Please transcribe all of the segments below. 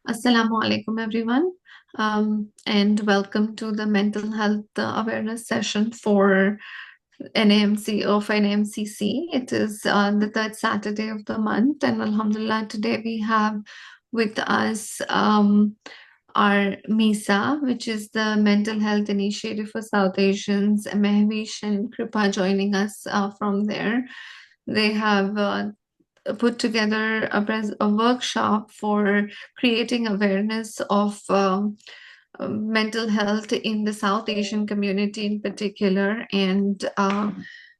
Assalamu alaikum, everyone, and welcome to the mental health awareness session for NAMCC. It is the third Saturday of the month, and Alhamdulillah, today we have with us our MHISA, which is the Mental Health Initiative for South Asians, Mehwish and Kripa joining us from there. They have put together a workshop for creating awareness of mental health in the South Asian community in particular, and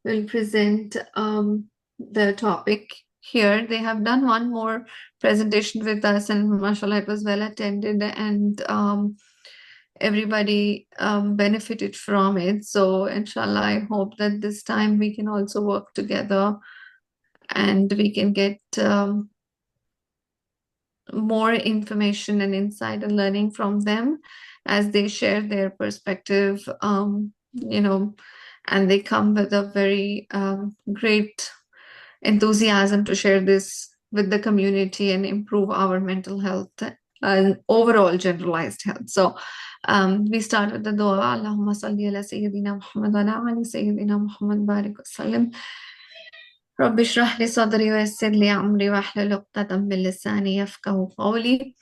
will present the topic here. They have done one more presentation with us, and mashallah, it was well attended, and everybody benefited from it. So, inshallah, I hope that this time we can also work together and we can get more information and insight and learning from them as they share their perspective, and they come with a very great enthusiasm to share this with the community and improve our mental health and overall generalized health. So we start with the dua. Allahumma salli ala Sayyidina Muhammad wa ala ali Sayyidina Muhammad barik wa sallim. رب اشرح لي صدري ويسر لي أمري واحلل عقدة من لساني يفقهوا قولي.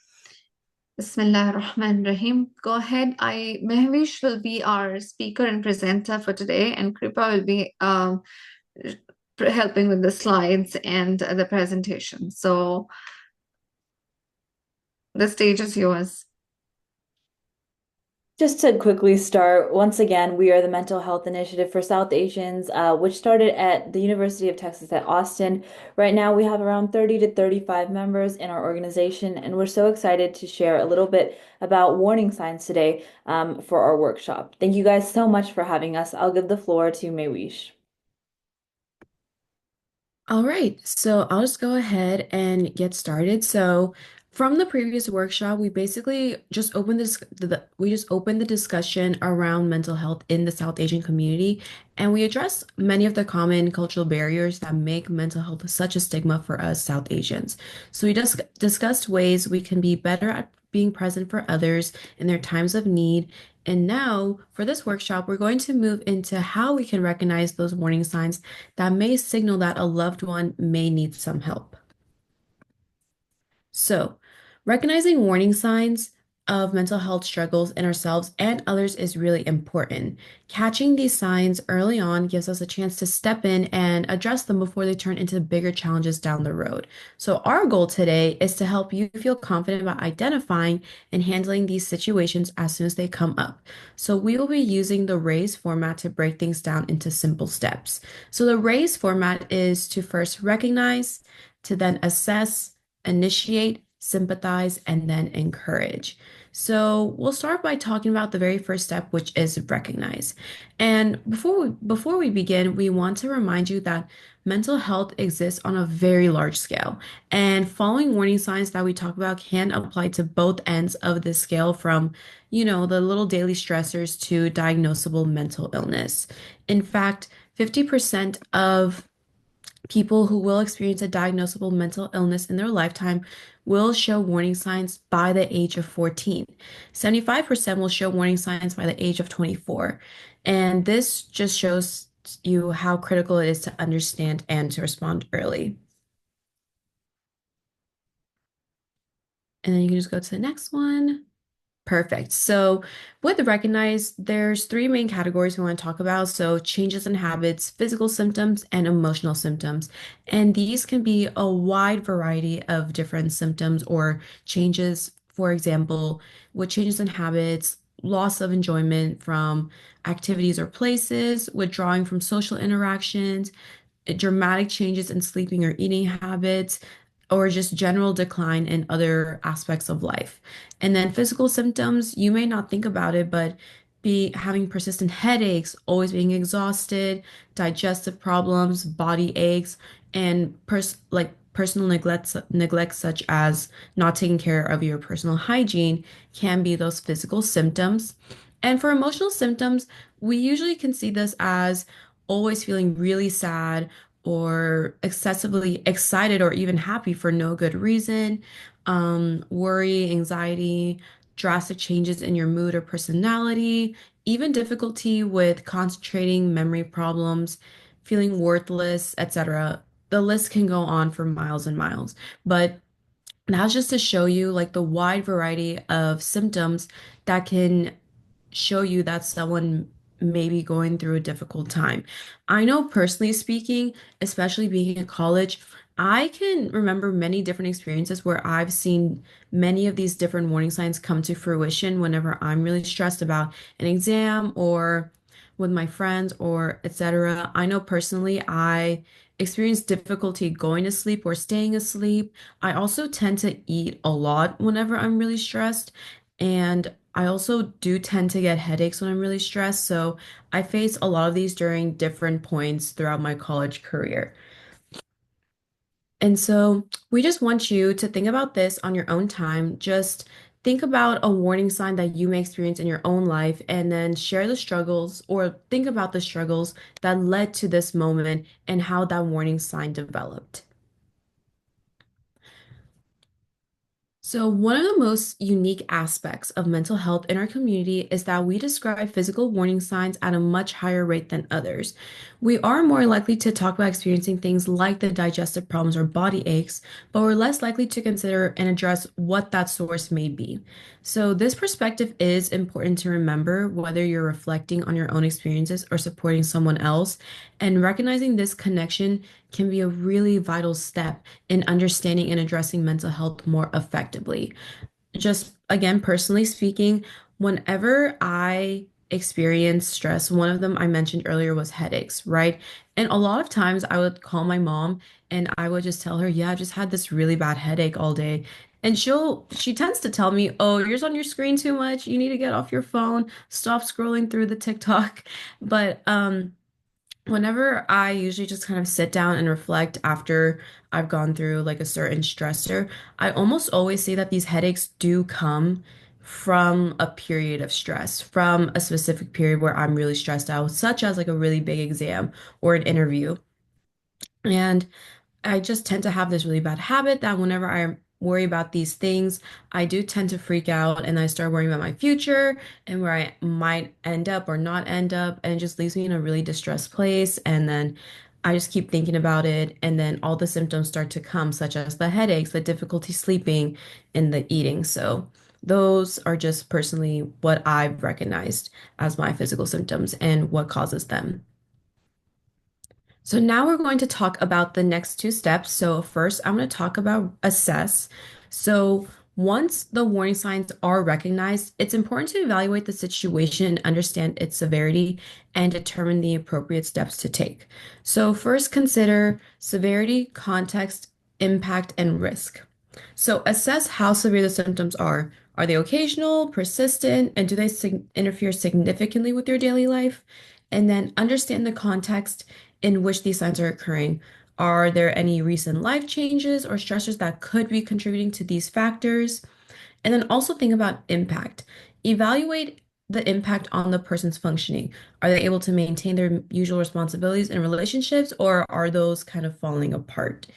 Bismillah ar-Rahman Rahim. Go ahead. Mehwish will be our speaker and presenter for today, and Kripa will be helping with the slides and the presentation. So the stage is yours. Just to quickly start, once again, we are the Mental Health Initiative for South Asians, which started at the University of Texas at Austin. Right now, we have around 30 to 35 members in our organization, and we're so excited to share a little bit about warning signs today for our workshop. Thank you guys so much for having us. I'll give the floor to Maywish. All right, so I'll just go ahead and get started. So, from the previous workshop, we basically just opened we just opened the discussion around mental health in the South Asian community, and we addressed many of the common cultural barriers that make mental health such a stigma for us South Asians. So we just discussed ways we can be better at being present for others in their times of need. And now, for this workshop, we're going to move into how we can recognize those warning signs that may signal that a loved one may need some help. So, recognizing warning signs of mental health struggles in ourselves and others is really important. Catching these signs early on gives us a chance to step in and address them before they turn into bigger challenges down the road. So, our goal today is to help you feel confident about identifying and handling these situations as soon as they come up. So, we will be using the RAISE format to break things down into simple steps. So, the RAISE format is to first recognize, to then assess, initiate, sympathize, and then encourage. So we'll start by talking about the very first step, which is recognize. And before we begin, we want to remind you that mental health exists on a very large scale. And following warning signs that we talk about can apply to both ends of the scale from, the little daily stressors to diagnosable mental illness. In fact, 50% of people who will experience a diagnosable mental illness in their lifetime will show warning signs by the age of 14. 75% will show warning signs by the age of 24. And this just shows you how critical it is to understand and to respond early. And then you can just go to the next one. Perfect. So with recognize, there's three main categories we want to talk about. So changes in habits, physical symptoms, and emotional symptoms. And these can be a wide variety of different symptoms or changes. For example, with changes in habits, loss of enjoyment from activities or places, withdrawing from social interactions, dramatic changes in sleeping or eating habits, or just general decline in other aspects of life. And then physical symptoms, you may not think about it, but be having persistent headaches, always being exhausted, digestive problems, body aches, and personal neglect such as not taking care of your personal hygiene can be those physical symptoms. And for emotional symptoms, we usually can see this as always feeling really sad or excessively excited or even happy for no good reason, worry, anxiety, drastic changes in your mood or personality, even difficulty with concentrating, memory problems, feeling worthless, etc. The list can go on for miles and miles. But that's just to show you like the wide variety of symptoms that can show you that someone may be going through a difficult time. I know personally speaking, especially being in college, I can remember many different experiences where I've seen many of these different warning signs come to fruition whenever I'm really stressed about an exam or with my friends or etc. I know personally I experience difficulty going to sleep or staying asleep. I also tend to eat a lot whenever I'm really stressed. And I also do tend to get headaches when I'm really stressed. So I face a lot of these during different points throughout my college career. And so we just want you to think about this on your own time. Just think about a warning sign that you may experience in your own life and then share the struggles or think about the struggles that led to this moment and how that warning sign developed. So, one of the most unique aspects of mental health in our community is that we describe physical warning signs at a much higher rate than others. We are more likely to talk about experiencing things like the digestive problems or body aches, but we're less likely to consider and address what that source may be. So, this perspective is important to remember whether you're reflecting on your own experiences or supporting someone else. And recognizing this connection can be a really vital step in understanding and addressing mental health more effectively. Just again, personally speaking, whenever I experience stress, one of them I mentioned earlier was headaches, right? And a lot of times I would call my mom and I would just tell her, yeah, I've just had this really bad headache all day. And she tends to tell me, oh, you're just on your screen too much. You need to get off your phone, stop scrolling through the TikTok. But whenever I usually just kind of sit down and reflect after I've gone through like a certain stressor, I almost always say that these headaches do come from a period of stress, from a specific period where I'm really stressed out, such as like a really big exam or an interview. And I just tend to have this really bad habit that whenever I worry about these things, I do tend to freak out and I start worrying about my future and where I might end up or not end up. And it just leaves me in a really distressed place. And then I just keep thinking about it. And then all the symptoms start to come, such as the headaches, the difficulty sleeping, and the eating. So those are just personally what I've recognized as my physical symptoms and what causes them. So now we're going to talk about the next two steps. So first, I'm going to talk about assess. So once the warning signs are recognized, it's important to evaluate the situation and understand its severity and determine the appropriate steps to take. So first, consider severity, context, impact, and risk. So assess how severe the symptoms are. Are they occasional, persistent, and do they interfere significantly with your daily life? And then understand the context in which these signs are occurring. Are there any recent life changes or stressors that could be contributing to these factors? And then also think about impact. Evaluate the impact on the person's functioning. Are they able to maintain their usual responsibilities and relationships, or are those kind of falling apart?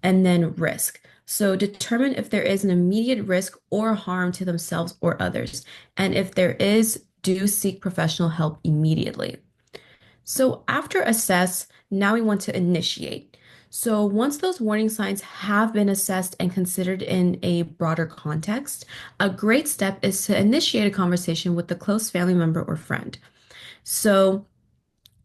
And then risk. So determine if there is an immediate risk or harm to themselves or others. And if there is, do seek professional help immediately. So after assess, now we want to initiate. So once those warning signs have been assessed and considered in a broader context, a great step is to initiate a conversation with a close family member or friend. So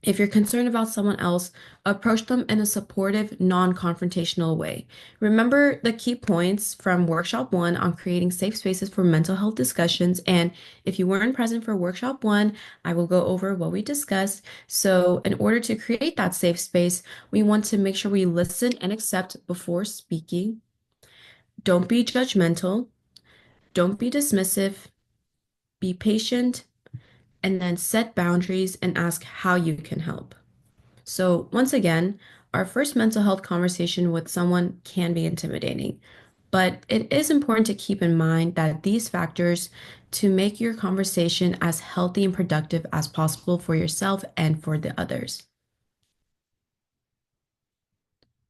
if you're concerned about someone else, approach them in a supportive, non-confrontational way. Remember the key points from workshop one on creating safe spaces for mental health discussions. And if you weren't present for workshop one, I will go over what we discussed. So in order to create that safe space, we want to make sure we listen and accept before speaking. Don't be judgmental. Don't be dismissive. Be patient. And then set boundaries and ask how you can help. So, once again, our first mental health conversation with someone can be intimidating, but it is important to keep in mind that these factors to make your conversation as healthy and productive as possible for yourself and for the others.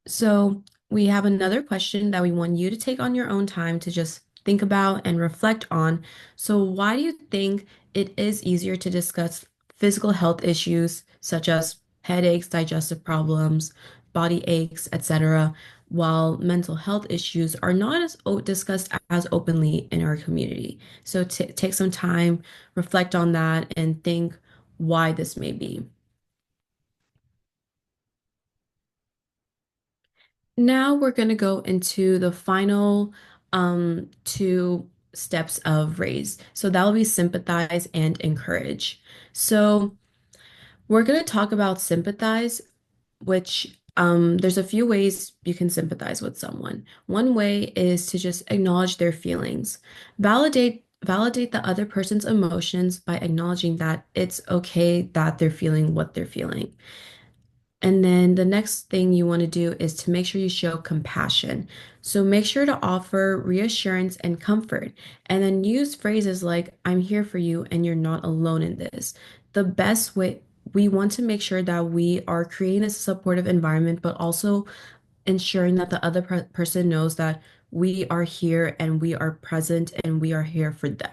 So, we have another question that we want you to take on your own time to just think about and reflect on. So, why do you think it is easier to discuss physical health issues such as headaches, digestive problems, body aches, etc., while mental health issues are not as discussed as openly in our community? So, take some time, reflect on that, and think why this may be. Now we're going to go into the final two steps of raise. So that'll be sympathize and encourage. So we're going to talk about sympathize, which there's a few ways you can sympathize with someone. One way is to just acknowledge their feelings. Validate the other person's emotions by acknowledging that it's okay that they're feeling what they're feeling. And then the next thing you want to do is to make sure you show compassion. So make sure to offer reassurance and comfort, and then use phrases like, I'm here for you and you're not alone in this. The best way, we want to make sure that we are creating a supportive environment, but also ensuring that the other person knows that we are here and we are present and we are here for them.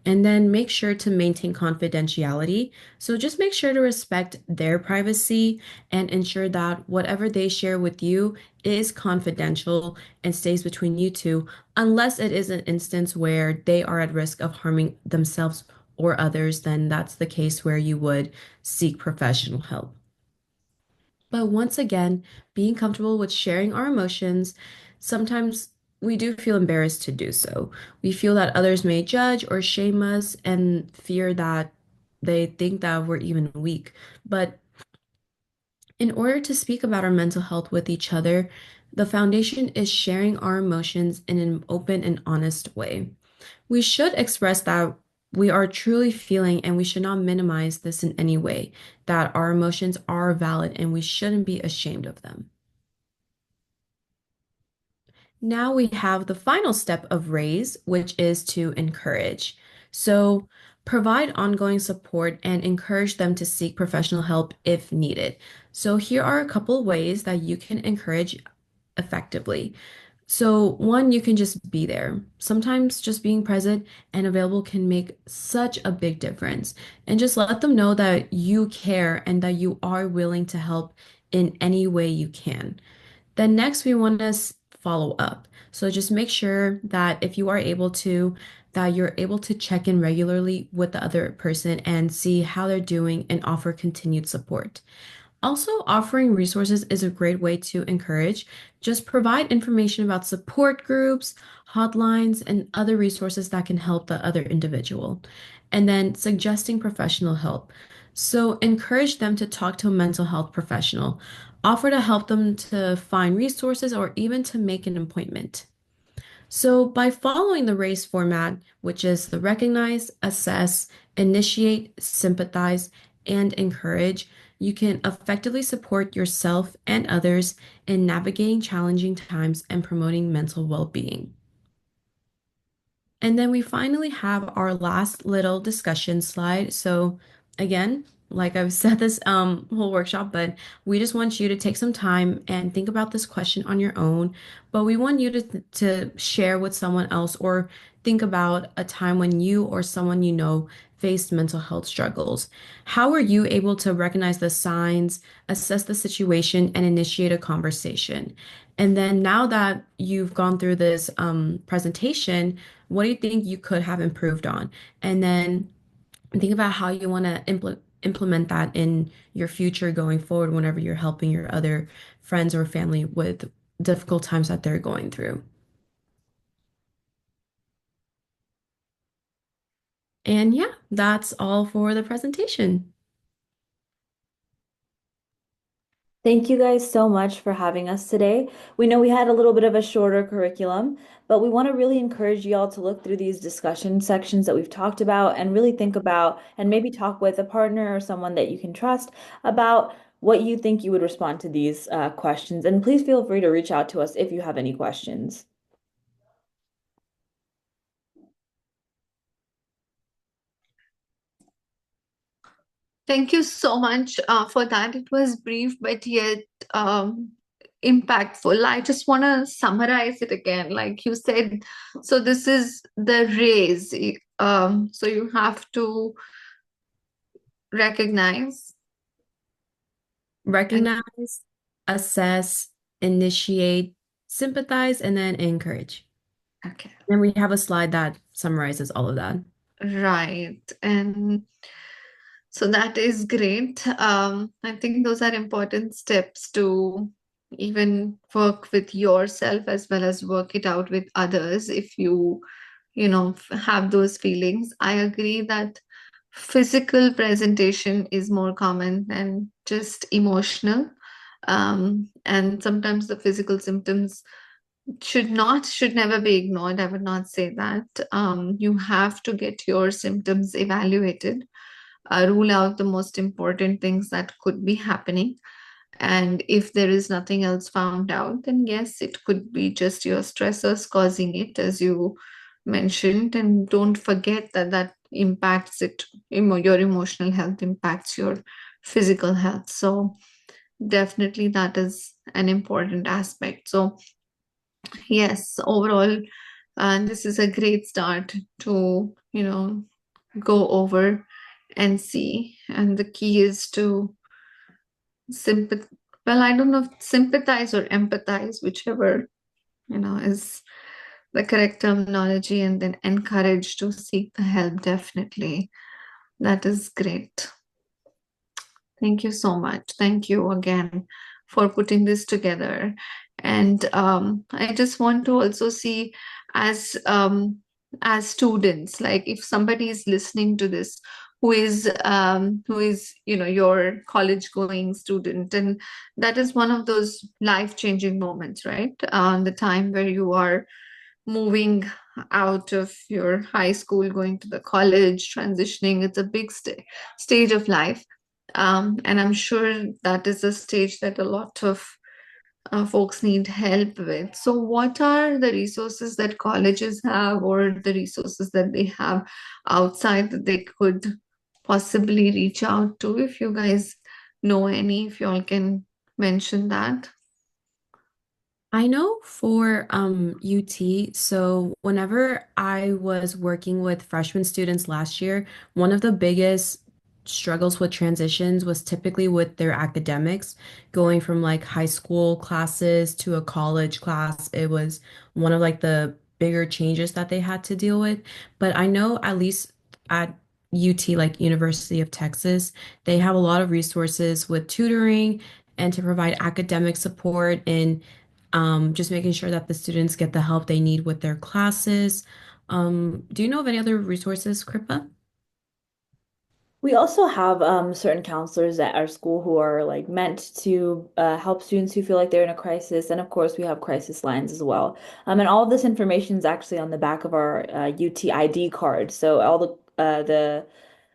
And then make sure to maintain confidentiality. So just make sure to respect their privacy and ensure that whatever they share with you is confidential and stays between you two, unless it is an instance where they are at risk of harming themselves or others, then that's the case where you would seek professional help. But once again, being comfortable with sharing our emotions, sometimes we do feel embarrassed to do so. We feel that others may judge or shame us and fear that they think that we're even weak. But in order to speak about our mental health with each other, the foundation is sharing our emotions in an open and honest way. We should express that we are truly feeling, and we should not minimize this in any way, that our emotions are valid and we shouldn't be ashamed of them. Now we have the final step of raise, which is to encourage. So provide ongoing support and encourage them to seek professional help if needed. So here are a couple ways that you can encourage effectively. So, one, you can just be there. Sometimes just being present and available can make such a big difference. And just let them know that you care and that you are willing to help in any way you can. Then, next, we want to follow up. So, just make sure that if you are able to, that you're able to check in regularly with the other person and see how they're doing and offer continued support. Also, offering resources is a great way to encourage. Just provide information about support groups, hotlines, and other resources that can help the other individual. And then suggesting professional help. So, encourage them to talk to a mental health professional. Offer to help them to find resources or even to make an appointment. So, by following the RACE format, which is the recognize, assess, initiate, sympathize, and encourage, you can effectively support yourself and others in navigating challenging times and promoting mental well being. And then we finally have our last little discussion slide. So again, like I've said this whole workshop, but we just want you to take some time and think about this question on your own. But we want you to share with someone else or think about a time when you or someone you know faced mental health struggles. How were you able to recognize the signs, assess the situation, and initiate a conversation? And then now that you've gone through this presentation, what do you think you could have improved on? And then think about how you want to implement that in your future going forward whenever you're helping your other friends or family with difficult times that they're going through. And yeah, that's all for the presentation. Thank you guys so much for having us today. We know we had a little bit of a shorter curriculum, but we want to really encourage you all to look through these discussion sections that we've talked about and really think about and maybe talk with a partner or someone that you can trust about what you think you would respond to these questions. And please feel free to reach out to us if you have any questions. Thank you so much for that. It was brief, but yet impactful. I just want to summarize it again. Like you said, so this is the raise. So you have to recognize and Recognize, assess, initiate, sympathize, and then encourage. okay, And we have a slide that summarizes all of that. right. And so that is great. I think those are important steps to even work with yourself as well as work it out with others if you have those feelings. I agree that physical presentation is more common than just emotional. And sometimes the physical symptoms should never be ignored. I would not say that. You have to get your symptoms evaluated, rule out the most important things that could be happening. And if there is nothing else found out, then yes, it could be just your stressors causing it, as you mentioned. And don't forget that that impacts your emotional health impacts your physical health. So definitely that is an important aspect. So yes, overall, this is a great start to go over and see. And the key is to sympath well, I don't know if sympathize or empathize, whichever is the correct terminology, and then encourage to seek the help, definitely. That is great. Thank you so much. Thank you again for putting this together. And I just want to also see as students, like if somebody is listening to this who is your college going student, and that is one of those life-changing moments, right? The time where you are moving out of your high school, going to the college, transitioning. It's a big stage of life. And I'm sure that is a stage that a lot of folks need help with. So, what are the resources that colleges have, or the resources that they have outside that they could possibly reach out to? If you guys know any, if you all can mention that. I know for UT, so whenever I was working with freshman students last year, one of the biggest struggles with transitions was typically with their academics, going from like high school classes to a college class. It was one of like the bigger changes that they had to deal with. But I know at least at UT, like University of Texas, they have a lot of resources with tutoring and to provide academic support and just making sure that the students get the help they need with their classes. Do you know of any other resources, Kripa? We also have certain counselors at our school who are like meant to help students who feel like they're in a crisis, and of course we have crisis lines as well. And all of this information is actually on the back of our UTID card. So all the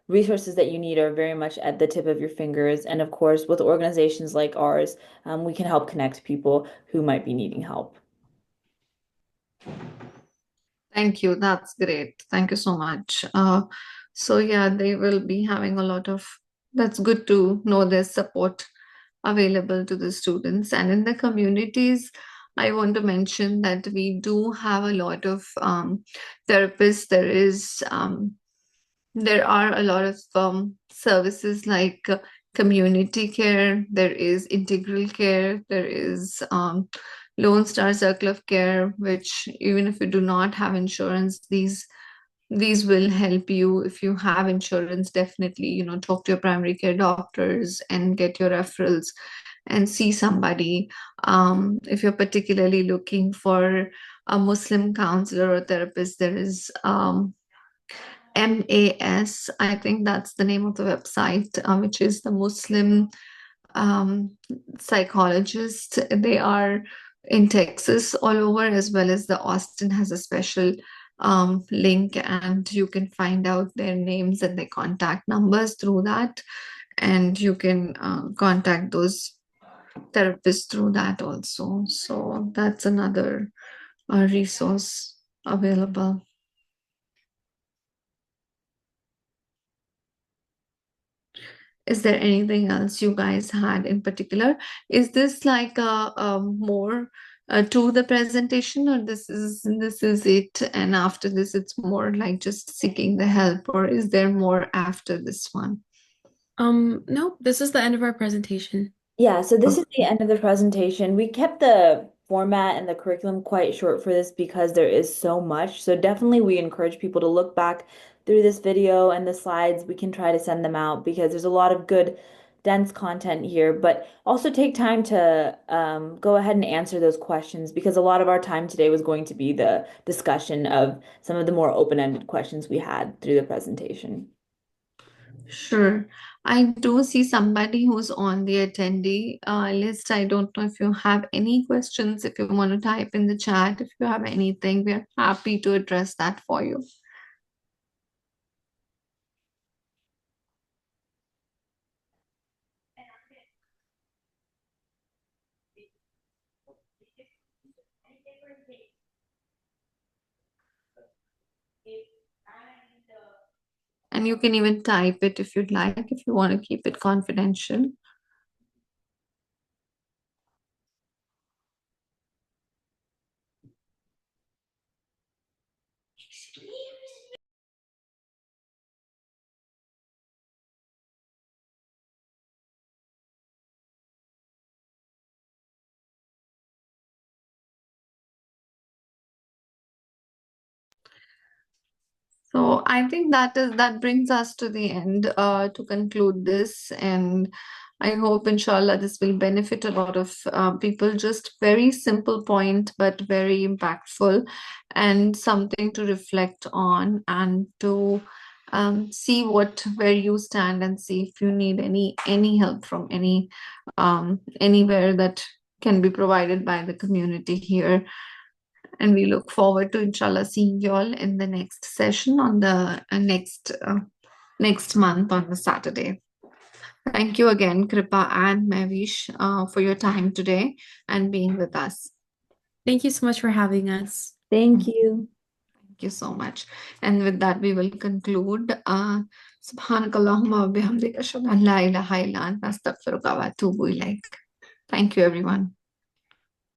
resources that you need are very much at the tip of your fingers. And of course, with organizations like ours, we can help connect people who might be needing help. Thank you. That's great. Thank you so much. So yeah, they will be having a lot of, that's good to know there's support available to the students. And in the communities, I want to mention that we do have a lot of therapists. There are a lot of services like community care, there is integral care, there is Lone Star Circle of Care, which even if you do not have insurance, these will help you. If you have insurance, definitely talk to your primary care doctors and get your referrals and see somebody. If you're particularly looking for a Muslim counselor or therapist, there is MAS, I think that's the name of the website, which is the Muslim um, psychologists. They are in Texas all over, as well as the Austin has a special link, and you can find out their names and their contact numbers through that. And you can contact those therapists through that also. So that's another resource available. Is there anything else you guys had in particular? Is this like a more to the presentation, or this is it, and after this it's more like just seeking the help, or is there more after this one? No, this is the end of our presentation. Yeah, so this is the Okay. end of the presentation. We kept the format and the curriculum quite short for this because there is so much. So definitely we encourage people to look back through this video and the slides. We can try to send them out because there's a lot of good, dense content here, but also take time to go ahead and answer those questions because a lot of our time today was going to be the discussion of some of the more open-ended questions we had through the presentation. Sure. I do see somebody who's on the attendee list. I don't know if you have any questions, if you want to type in the chat, if you have anything, we're happy to address that for you. And you can even type it if you'd like, if you want to keep it confidential. So I think that brings us to the end to conclude this, and I hope, inshallah, this will benefit a lot of people. Just very simple point, but very impactful, and something to reflect on and to see where you stand and see if you need any help from anywhere that can be provided by the community here. And we look forward to inshallah seeing you all in the next session on the next month on the Saturday. Thank you again, Kripa and Mavish, for your time today and being with us. Thank you so much for having us. Thank you. Thank you so much. And with that, we will conclude. Subhanakallahumma wa bihamdika ashhadu an la ilaha illa anta astaghfiruka wa atubu ilaik. Thank you, everyone.